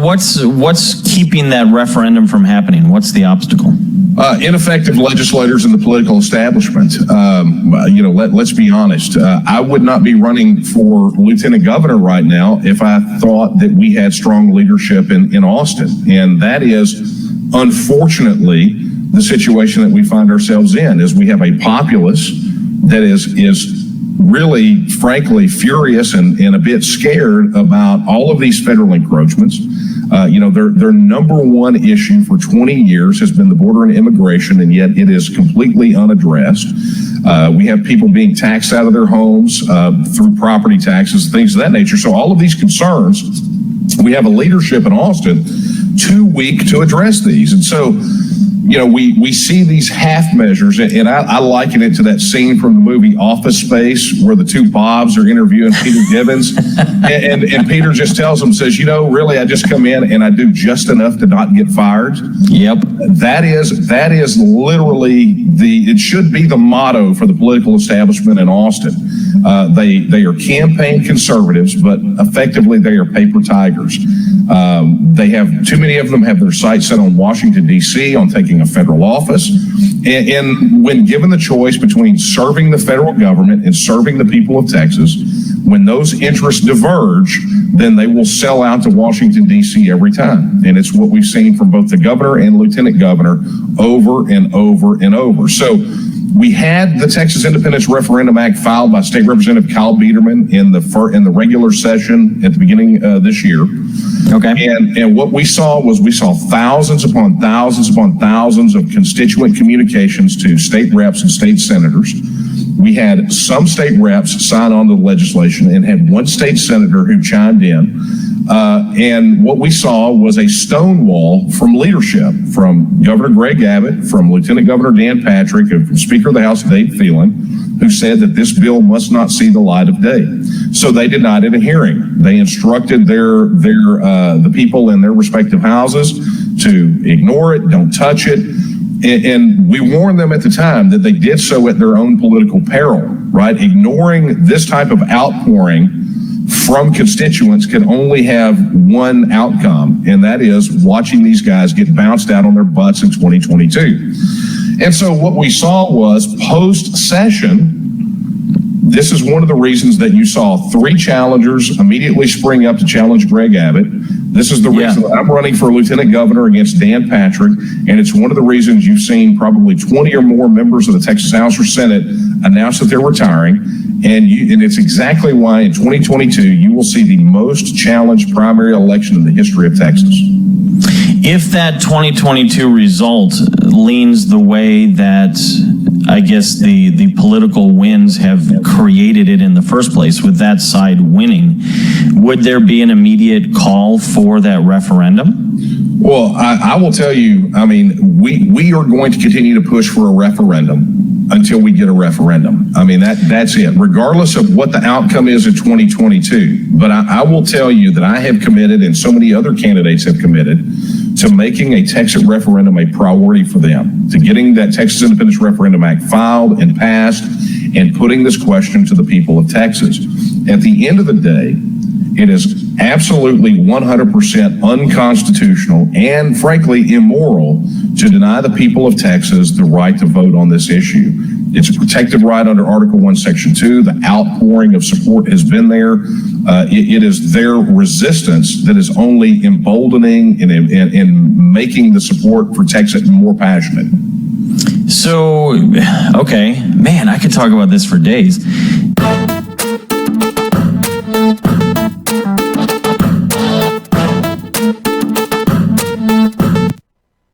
what's keeping that referendum from happening? What's the obstacle? Ineffective legislators in the political establishment. Let's be honest. I would not be running for lieutenant governor right now if I thought that we had strong leadership in Austin. And that is, unfortunately, the situation that we find ourselves in, is we have a populace that is really, frankly, furious and a bit scared about all of these federal encroachments. Their number one issue for 20 years has been the border and immigration, and yet it is completely unaddressed. We have people being taxed out of their homes through property taxes, things of that nature. So all of these concerns, we have a leadership in Austin too weak to address these. And so, we see these half measures, and I liken it to that scene from the movie Office Space where the two Bobs are interviewing Peter Gibbons, and Peter just tells them, says, really, I just come in and I do just enough to not get fired. Yep. That is literally it should be the motto for the political establishment in Austin. They are campaign conservatives, but effectively they are paper tigers. They have too many of them have their sights set on Washington, D.C., on taking a federal office. And when given the choice between serving the federal government and serving the people of Texas, when those interests diverge, then they will sell out to Washington, D.C. every time. And it's what we've seen from both the governor and lieutenant governor over and over and over. So we had the Texas Independence Referendum Act filed by State Representative Kyle Biederman in the regular session at the beginning this year. Okay. And what we saw thousands upon thousands upon thousands of constituent communications to state reps and state senators. We had some state reps sign on to the legislation and had one state senator who chimed in. And what we saw was a stonewall from leadership, from Governor Greg Abbott, from Lieutenant Governor Dan Patrick, and from Speaker of the House Dave Thielen, who said that this bill must not see the light of day. So they denied a hearing. They instructed the people in their respective houses to ignore it, don't touch it. And we warned them at the time that they did so at their own political peril, right? Ignoring this type of outpouring from constituents can only have one outcome, and that is watching these guys get bounced out on their butts in 2022. And so what we saw was post-session, this is one of the reasons that you saw three challengers immediately spring up to challenge Greg Abbott. This is the reason that I'm running for lieutenant governor against Dan Patrick, and it's one of the reasons you've seen probably 20 or more members of the Texas House or Senate announce that they're retiring, and it's exactly why in 2022 you will see the most challenged primary election in the history of Texas. If that 2022 result leans the way that I guess the political winds have created it in the first place, with that side winning, would there be an immediate call for that referendum? Well, I will tell you, I mean, we are going to continue to push for a referendum until we get a referendum. I mean, that's it, regardless of what the outcome is in 2022. But I will tell you that I have committed, and so many other candidates have committed, to making a Texas referendum a priority for them, to getting that Texas Independence Referendum Act filed and passed, and putting this question to the people of Texas. At the end of the day, it is absolutely 100% unconstitutional and frankly immoral to deny the people of Texas the right to vote on this issue. It's a protected right under Article 1, Section 2. The outpouring of support has been there. It is their resistance that is only emboldening and making the support for Texas more passionate. So, okay, man, I could talk about this for days.